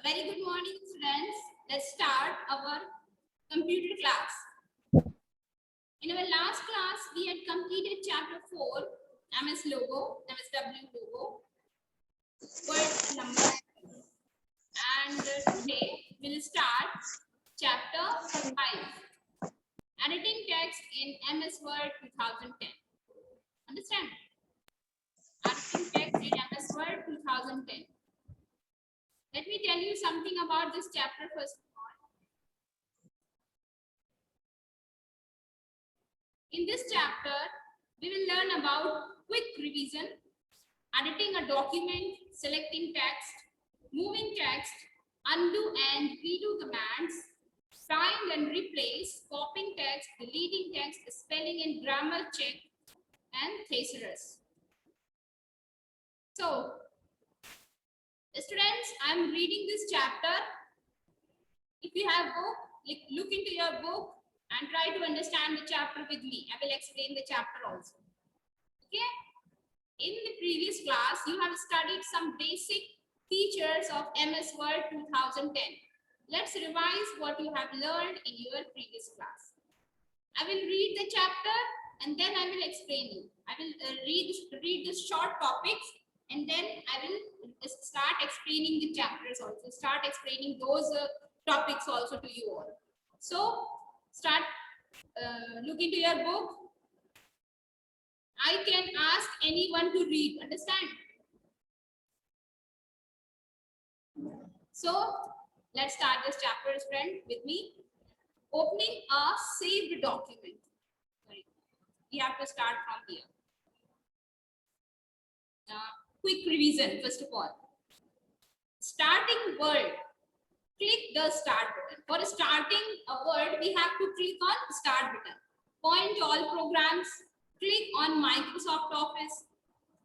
Very good morning, students. Let's start our computer class. In our last class, we had completed chapter 4, MS logo, MSW logo, word and number. And today we'll start chapter 5, editing text in MS Word 2010. Understand? Editing text in MS Word 2010. Let me tell you something about this chapter first of all. In this chapter, we will learn about quick revision, editing a document, selecting text, moving text, undo and redo commands, find and replace, copying text, deleting text, spelling and grammar check, and thesaurus. So, students, I am reading this chapter. If you have book, look into your book and try to understand the chapter with me. I will explain the chapter also. Okay? In the previous class, you have studied some basic features of MS Word 2010. Let's revise what you have learned in your previous class. I will read the chapter and then I will explain you. I will read the short topics and then I will start explaining the chapters also. Start explaining those topics also to you all. So, start look into your book. I can ask anyone to read, understand? So, let's start this chapter, friend, with me. Opening a saved document. Sorry. We have to start from here. Quick revision, first of all. Starting word. Click the start button. For starting a word, we have to click on start button. Point all programs. Click on Microsoft Office.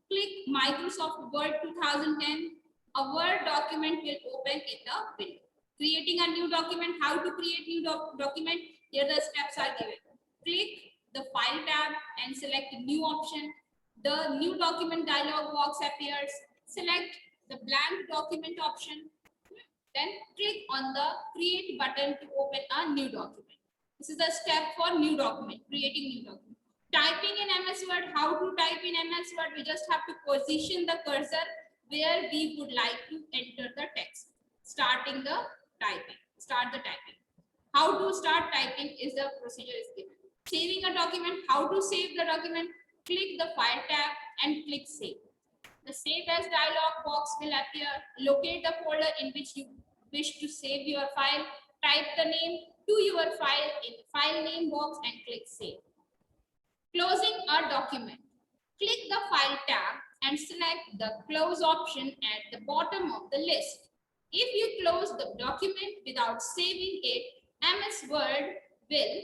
Click Microsoft Word 2010. A Word document will open in the window. Creating a new document. How to create new document? Here the steps are given. Click the File tab and select New option. The New Document dialog box appears. Select the Blank Document option. Then click on the Create button to open a new document. This is the step for new document, creating new document. Typing in MS Word, how to type in MS Word? We just have to position the cursor where we would like to enter the text. Starting the typing, start the typing. How to start typing is the procedure is given. Saving a document, how to save the document? Click the File tab and click Save. The Save As dialog box will appear. Locate the folder in which you wish to save your file. Type the name to your file in the File Name box and click Save. Closing a document. Click the File tab and select the Close option at the bottom of the list. If you close the document without saving it, MS Word will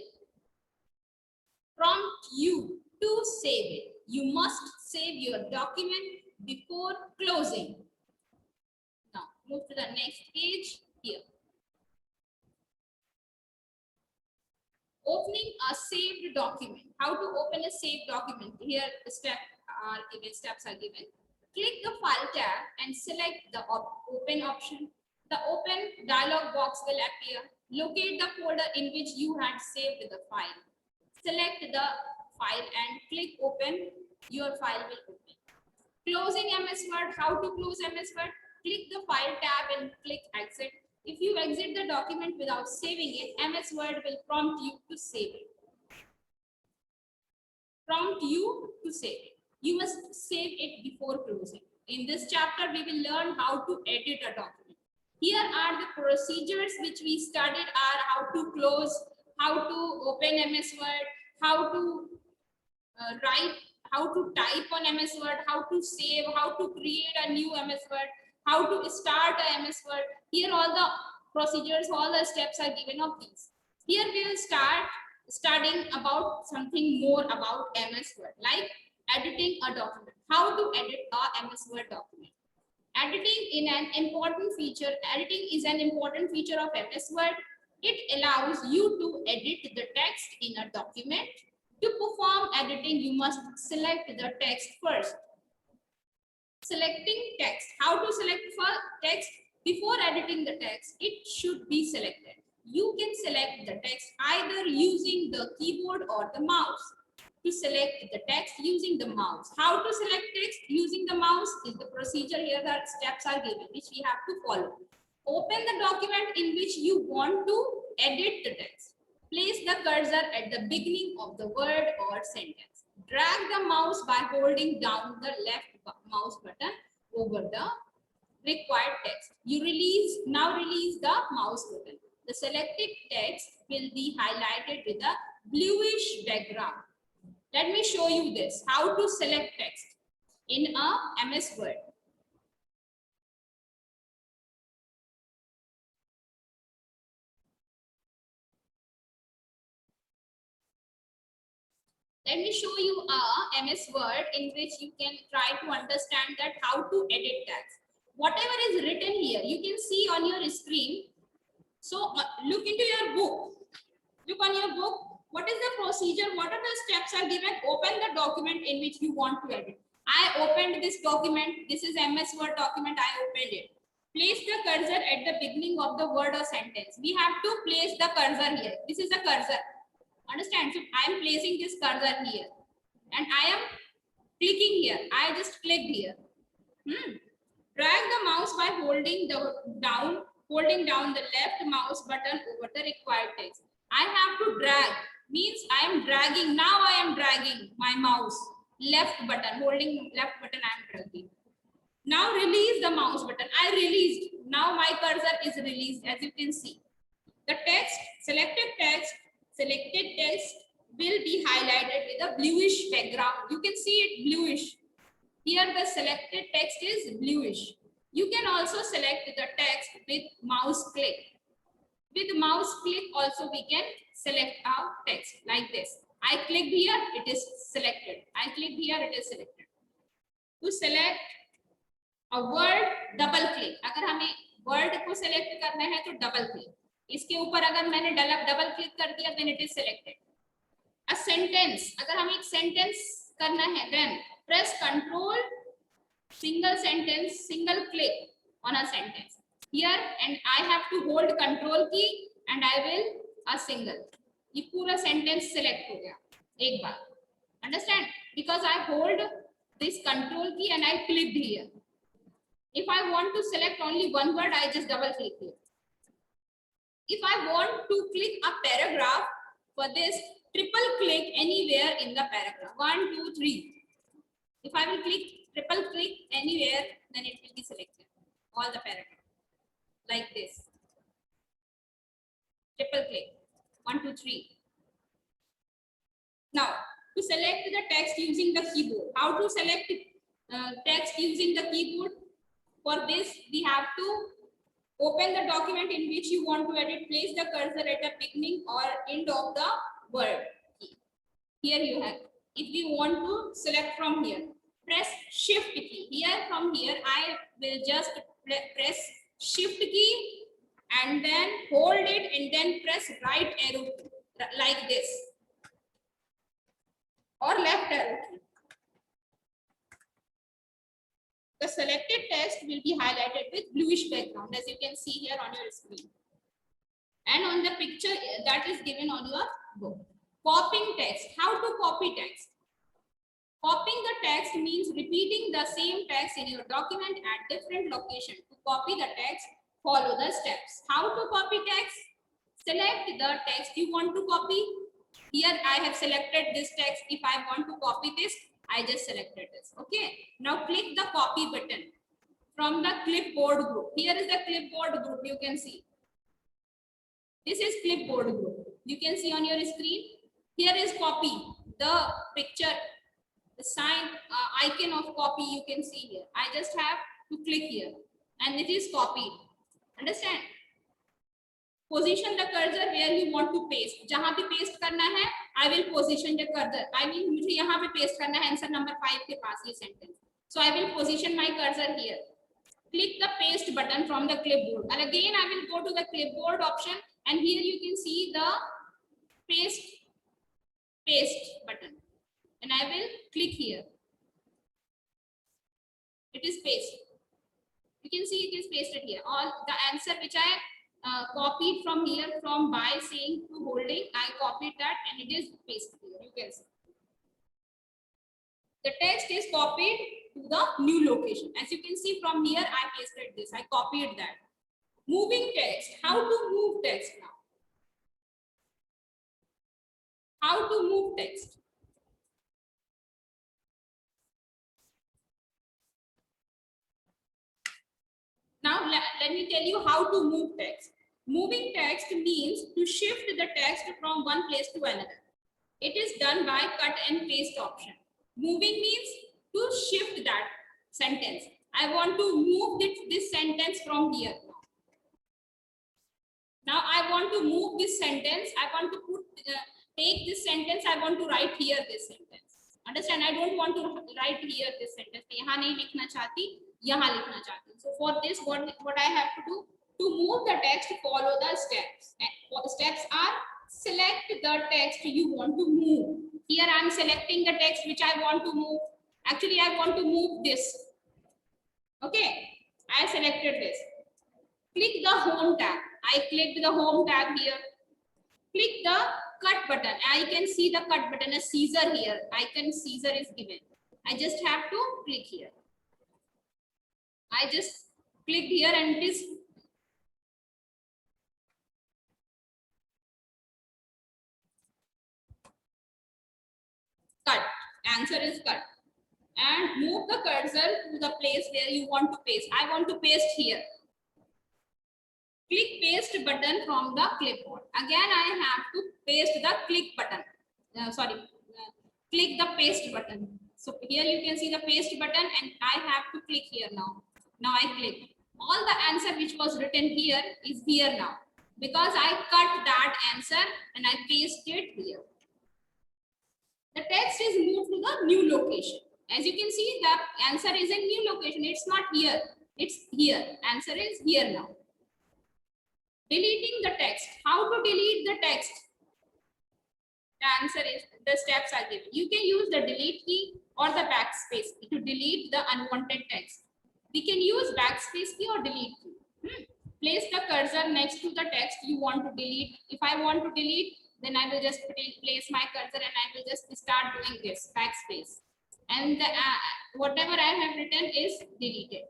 prompt you to save it. You must save your document before closing. Now move to the next page here. Opening a saved document. How to open a saved document? Here the steps are given. Click the File tab and select the Open option. The Open dialog box will appear. Locate the folder in which you had saved the file. Select the file and click Open. Your file will open. Closing MS Word. How to close MS Word? Click the File tab and click Exit. If you exit the document without saving it, MS Word will prompt you to save it. You must save it before closing. In this chapter, we will learn how to edit a document. Here are the procedures which we studied are how to close, how to open MS Word, how to write, how to type on MS Word, how to save, how to create a new MS Word, how to start a MS Word. Here all the procedures, all the steps are given of these. Here we will start studying about something more about MS Word, like editing a document. How to edit a MS Word document. Editing is an important feature of MS Word. It allows you to edit the text in a document. To perform editing, you must select the text first. Selecting text. How to select for text? before editing the text, it should be selected. You can select the text either using the keyboard or the mouse. To select the text using the mouse. How to select text using the mouse is the procedure. Here the steps are given which we have to follow. Open the document in which you want to edit the text. Place the cursor at the beginning of the word or sentence. Drag the mouse by holding down the left mouse button over the required text. Now release the mouse button. The selected text will be highlighted with a bluish background. Let me show you this, how to select text in a MS Word. Let me show you a MS Word in which you can try to understand that how to edit text. Whatever is written here, you can see on your screen. So look into your book. Look on your book. What is the procedure? What are the steps are given? Open the document in which you want to edit. I opened this document. This is MS Word document. I opened it. Place the cursor at the beginning of the word or sentence. We have to place the cursor here. This is the cursor. Understand? So I am placing this cursor here. And I am clicking here. I just clicked here. Drag the mouse by holding down the left mouse button over the required text. I have to drag, means I am dragging. Now I am dragging my mouse. Left button, holding left button, I am dragging. Now release the mouse button. I released. Now my cursor is released, as you can see. The selected text will be highlighted with a bluish background. You can see it bluish. Here the selected text is bluish. You can also select the text with mouse click. With mouse click also we can select our text like this. I clicked here, it is selected. I clicked here, it is selected. To select a word, double click. अगर हमें word को select करना है तो double click. इसके ऊपर अगर मैंने double click कर दिया then it is selected. A sentence. अगर हमें एक sentence करना है then press Control, single sentence, single click on a sentence. Here and I have to hold Control key and I will a single. ये पूरा sentence select हो गया एक बार. Understand? Because I hold this Control key and I clicked here. If I want to select only one word, I just double click here. If I want to click a paragraph, for this, triple click anywhere in the paragraph. 1, 2, 3. If I will triple click anywhere, then it will be selected. All the paragraph. Like this. Triple click. 1, 2, 3. Now, to select the text using the keyboard. How to select text using the keyboard? For this, we have to open the document in which you want to edit. Place the cursor at the beginning or end of the word. Here you have. If we want to select from here, press Shift key. Here from here, I will just press Shift key and then hold it and then press right arrow key, like this, or left arrow key. The selected text will be highlighted with bluish background, as you can see here on your screen and on the picture that is given on your book. Copying text. How to copy text? Copying the text means repeating the same text in your document at different locations. To copy the text, follow the steps. How to copy text? Select the text you want to copy. Here I have selected this text. If I want to copy this, I just selected this. Okay. Now click the copy button from the clipboard group. Here is the clipboard group. You can see. This is clipboard group. You can see on your screen. Here is copy. The picture, the sign, icon of copy you can see here. I just have to click here and it is copied. Understand? Position the cursor where you want to paste. जहाँ भी paste करना है, I will position the cursor. I mean मुझे यहाँ पे paste करना है answer number 5 के पास ये sentence. So I will position my cursor here. Click the paste button from the clipboard. And again I will go to the clipboard option and here you can see the paste button. And I will click here. It is paste. You can see it is pasted here. All the answer which I copied from here, from by saying to holding, I copied that and it is pasted here. You can see the text is copied to the new location. As you can see from here, I pasted this. I copied that. Moving text. How to move text now? How to move text? Now let me tell you how to move text. Moving text means to shift the text from one place to another. It is done by cut and paste option. Moving means to shift that sentence. I want to move this sentence from here. Now I want to move this sentence. I want to take this sentence. I want to write here this sentence. Understand? I don't want to write here this sentence. यहाँ नहीं लिखना चाहती, यहाँ लिखना चाहती. So for this, what I have to do to move the text, follow the steps. And steps are select the text you want to move. Here I am selecting the text which I want to move. Actually, I want to move this. Okay, I selected this. Click the home tab. I clicked the home tab here. Click the cut button. I can see the cut button, a Caesar here. Icon Caesar is given. I just have to click here. I just clicked here and it is cut. Answer is cut. And move the cursor to the place where you want to paste. I want to paste here. Click paste button from the clipboard. Again, I have to paste the click button. Click the paste button. So here you can see the paste button and I have to click here now. Now I click. All the answer which was written here is here now. Because I cut that answer and I pasted it here. The text is moved to the new location. As you can see, the answer is a new location. It's not here. It's here. Answer is here now. Deleting the text. How to delete the text? The answer is, the steps are given. You can use the delete key or the backspace key to delete the unwanted text. We can use backspace key or delete key. Place the cursor next to the text you want to delete. If I want to delete, then I will just place my cursor and I will just start doing this, backspace. And the, whatever I have written is deleted.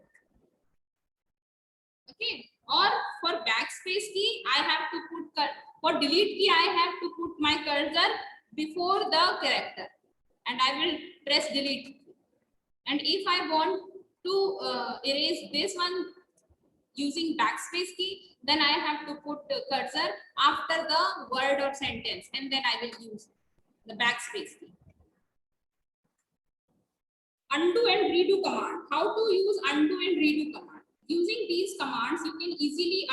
Okay. Or for backspace key, I have to put, for delete key, I have to put my cursor before the character. And I will press delete. And if I want to erase this one using backspace key, then I have to put the cursor after the word or sentence. And then I will use the backspace key. Undo and redo command. How to use undo and redo command? Using these commands, you can easily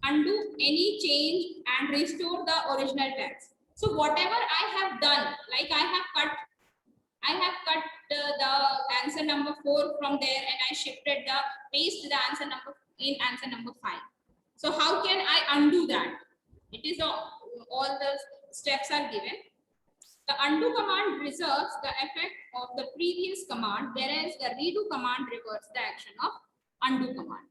undo any change and restore the original text. So whatever I have done, like I have cut the answer number 4 from there and I shifted the paste the answer number in answer number 5. So how can I undo that? It is all the steps are given. The undo command reserves the effect of the previous command, whereas the redo command reverts the action of undo command.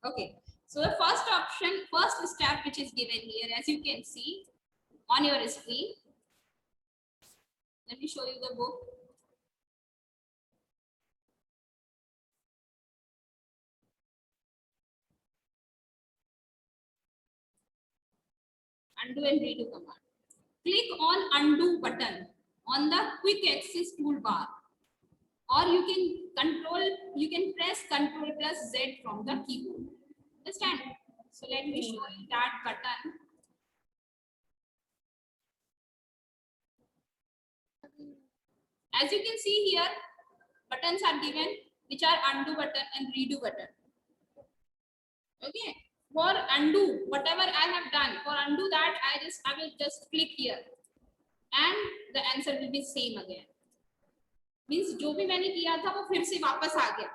Okay, so the first option, first step which is given here, as you can see on your screen. Let me show you the book. Undo and redo command. Click on undo button on the quick access toolbar, or you can press Ctrl plus Z from the keyboard. Understand? So let me show you that button. As you can see here, buttons are given which are undo button and redo button. Okay. For undo, whatever I have done, for undo that, I will just click here and the answer will be same again. Means जो भी मैंने किया था वो फिर से वापस आ गया.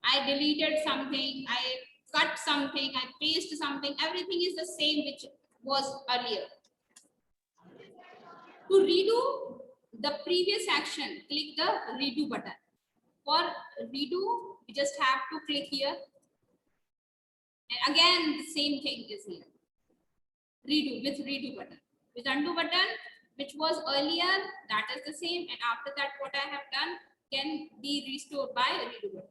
I deleted something, I cut something, I pasted something, everything is the same which was earlier. To redo the previous action, click the redo button. For redo, you just have to click here. And again, the same thing is here. Redo with redo button. With undo button, which was earlier, that is the same. And after that, what I have done can be restored by redo button.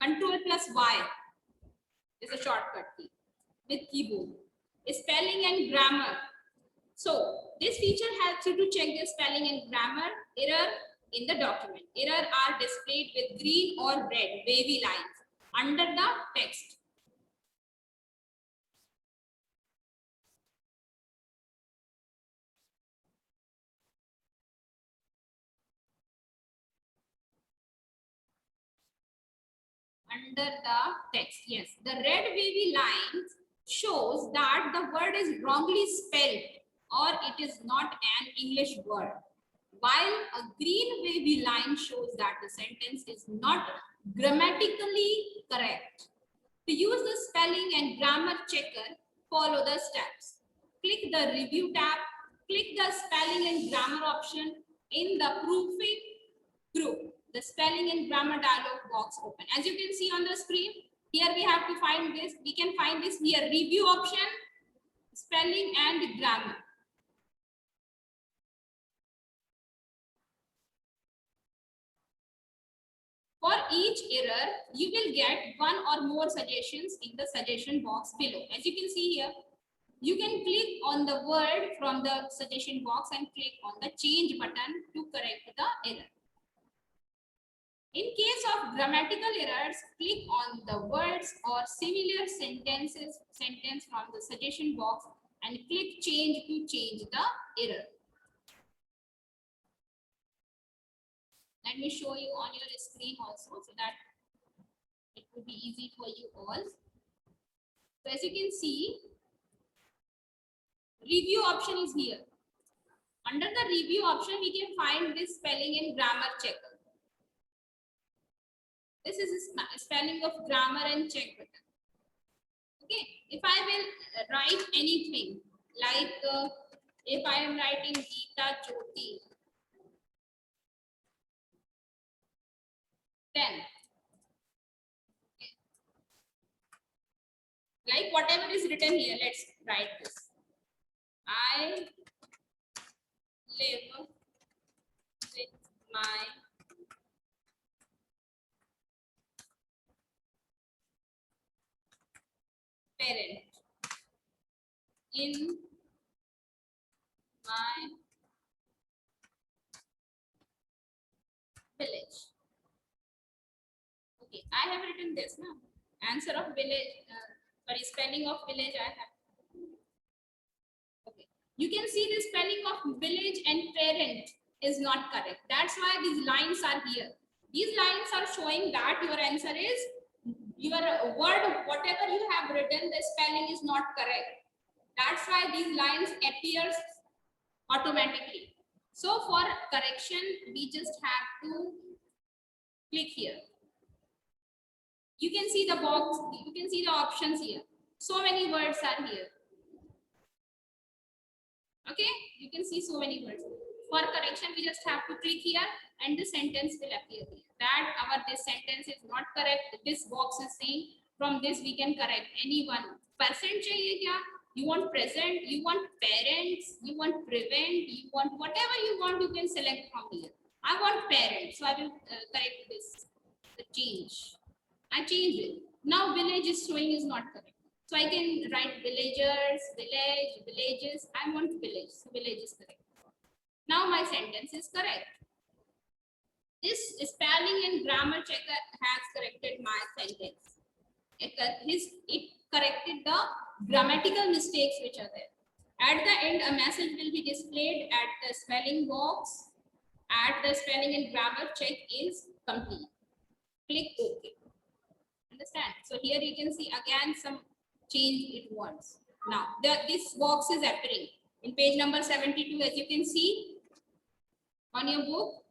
Control plus Y is a shortcut key with keyboard. Spelling and grammar. So this feature helps you to check the spelling and grammar error in the document. Error are displayed with green or red wavy lines under the text. Under the text, yes. The red wavy lines shows that the word is wrongly spelled or it is not an English word, while a green wavy line shows that the sentence is not grammatically correct. To use the spelling and grammar checker, follow the steps. Click the review tab, click the spelling and grammar option in the proofing group. The spelling and grammar dialog box open. As you can see on the screen, here we have to find this. We can find this here, review option, spelling and grammar. For each error, you will get one or more suggestions in the suggestion box below. As you can see here, you can click on the word from the suggestion box and click on the change button to correct the error. In case of grammatical errors, click on the words or similar sentence from the suggestion box and click change to change the error. Let me show you on your screen also so that it will be easy for you all. So as you can see, review option is here. Under the review option, we can find this spelling and grammar checker. This is a spelling of grammar and check button. Okay, if I will write anything like if I am writing Geeta Jyoti, then okay, like whatever is written here, let's write this. I live with my parent in my village. Okay, I have written this now. Answer of village, sorry, spelling of village I have. Okay, you can see the spelling of village and parent is not correct. That's why these lines are here. These lines are showing that your answer is, your word, whatever you have written, the spelling is not correct. That's why these lines appears automatically. So for correction, we just have to click here. You can see the box, you can see the options here. So many words are here. Okay, you can see so many words. For correction, we just have to click here and the sentence will appear here. That this sentence is not correct. This box is saying from this we can correct any one. Percent chahiye kya? You want present, you want parents, you want prevent, you want whatever you want, you can select from here. I want parents, so I will correct this, the change. I changed it. Now village is showing is not correct. So I can write villagers, village, villages. I want village, so village is correct. Now my sentence is correct. This spelling and grammar checker has corrected my sentence. It corrected the grammatical mistakes which are there. At the end, a message will be displayed at the spelling box. At the spelling and grammar check is complete. Click OK. Understand? So here you can see again some change it wants. Now this box is appearing in page number 72. As you can see on your book,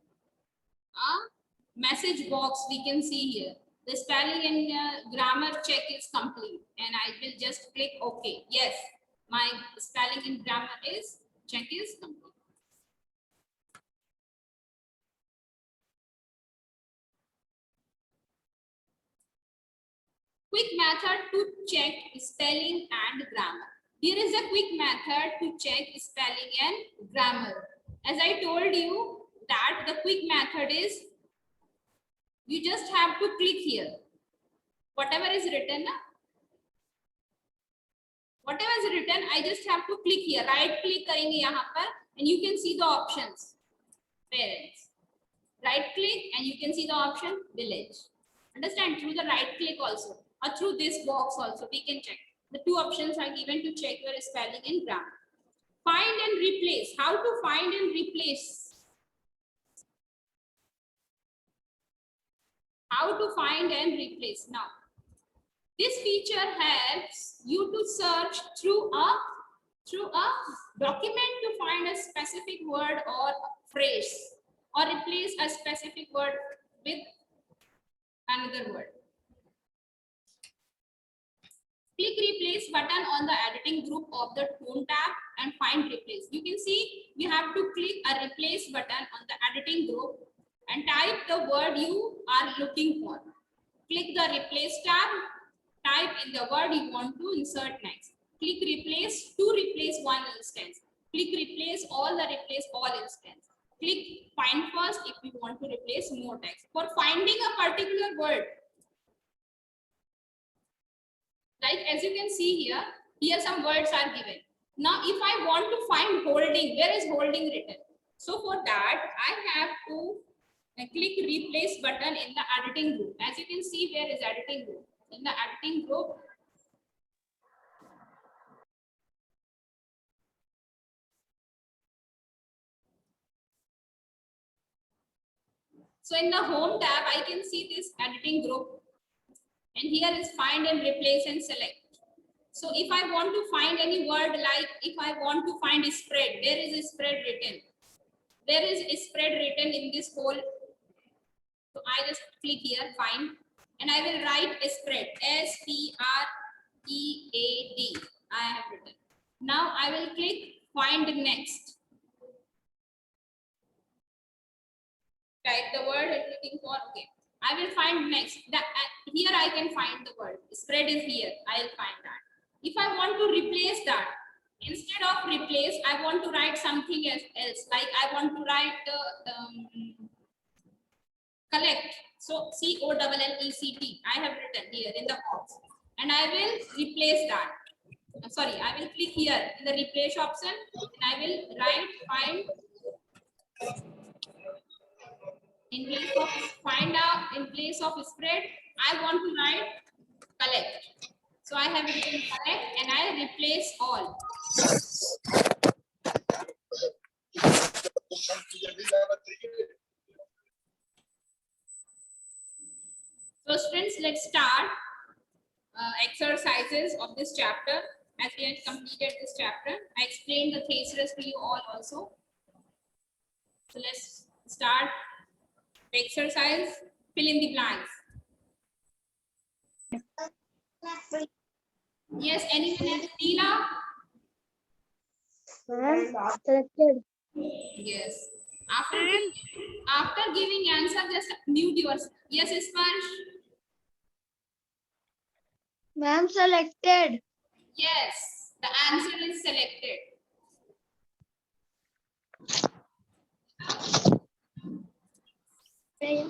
a message box we can see here. The spelling and grammar check is complete, and I will just click OK. Yes, my spelling and grammar check is complete. Quick method to check spelling and grammar. Here is a quick method to check spelling and grammar. As I told you that the quick method is, you just have to click here. Whatever is written, I just have to click here. Right click करेंगे यहाँ पर and you can see the options. Parents. Right click and you can see the option village. Understand? Through the right click also or through this box also we can check. The two options are given to check your spelling and grammar. Find and replace. How to find and replace? How to find and replace? Now, this feature helps you to search through a document to find a specific word or phrase, or replace a specific word with another word. Click replace button on the editing group of the Home tab and find replace. You can see you have to click a replace button on the editing group and type the word you are looking for. Click the replace tab, type in the word you want to insert next. Click replace to replace one instance. Click replace all instance. Click find first if you want to replace more text. For finding a particular word, like as you can see here some words are given. Now if I want to find holding, where is holding written? So for that I have to click replace button in the editing group. As you can see, where is editing group? In the editing group, so in the Home tab I can see this editing group, and here is find and replace and select. So if I want to find any word, like if I want to find a spread, where is a spread written? There is a spread written in this whole. So I just click here, find, and I will write a spread, S-P-R-E-A-D. I have written. Now I will click find next. Type the word I'm looking for. Okay. I will find next. Here I can find the word. Spread is here. I will find that. If I want to replace that, instead of replace, I want to write something else. Like I want to write collect. So COLLECT. I have written here in the box, and I will replace that. Sorry, I will click here in the replace option, and I will write find. In place of find out, in place of spread, I want to write collect. So I have written collect and I replace all. So students, let's start exercises of this chapter. As we have completed this chapter, I explained the thesaurus to you all also. So let's start the exercise. Fill in the blanks. Yes, anyone else? Neela? Selected. Yes. After giving answer, just mute yourself. Yes, Sparsh? Ma'am, selected. Yes, the answer is selected. Okay,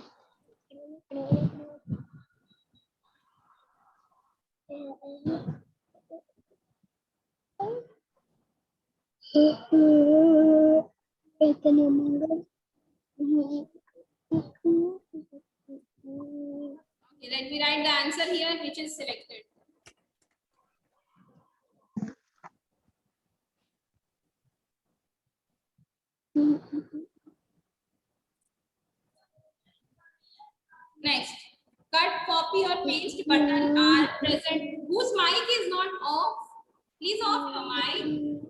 let me write the answer here, which is selected. Next, cut, copy, or paste button are present. Whose mic is not off? Please off your mic.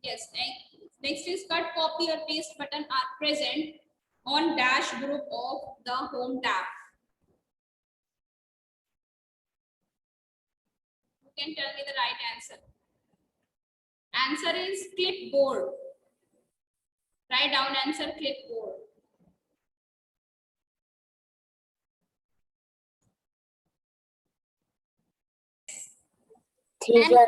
Yes, next is cut, copy, or paste button are present on dash group of the Home tab. You can tell me the right answer. Answer is clipboard. Write down answer, clipboard. Teacher.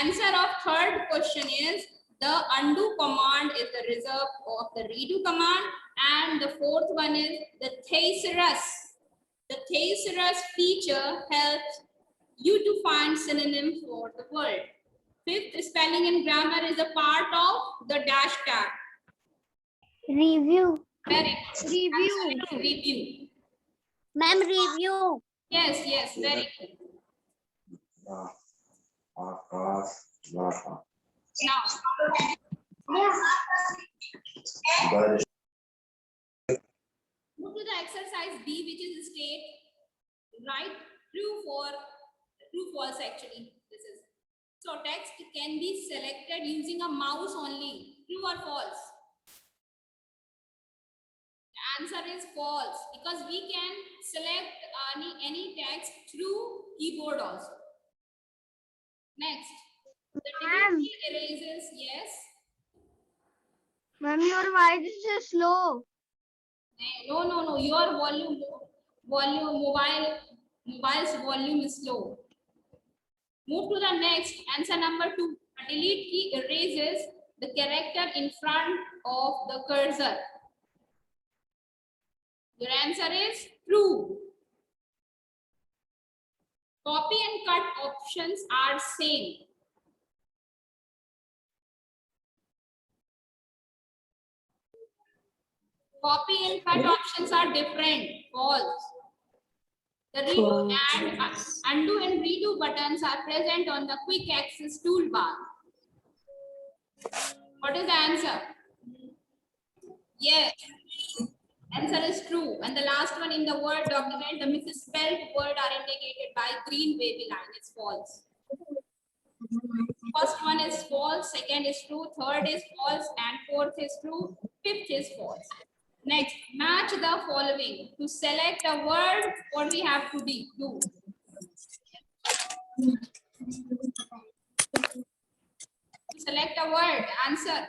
Answer of third question is the undo command is the result of the redo command, and the fourth one is the thesaurus. The thesaurus feature helps you to find synonym for the word. Fifth, spelling and grammar is a part of the dash tag. Review. Very good. Review. Answer is review. Ma'am, review. Yes, yes, very good. Now, move to the exercise B, which is state right, true, false actually. This is so text can be selected using a mouse only. True or false? The answer is false because we can select any text through keyboard also. Next, the Ma'am. delete key erases. Yes. Ma'am, your voice is slow. No. Your mobile's volume is low. Move to the next. Answer number 2. A delete key erases the character in front of the cursor. Your answer is true. Copy and cut options are same. Copy and cut options are different. False. The redo and undo and redo buttons are present on the quick access toolbar. What is the answer? Yes. Answer is true. And the last one, in the Word document, the misspelled word are indicated by green wavy line. It's false. First one is false, second is true, third is false, and fourth is true, fifth is false. Next, match the following. To select a word, what we have to do? To select a word, answer.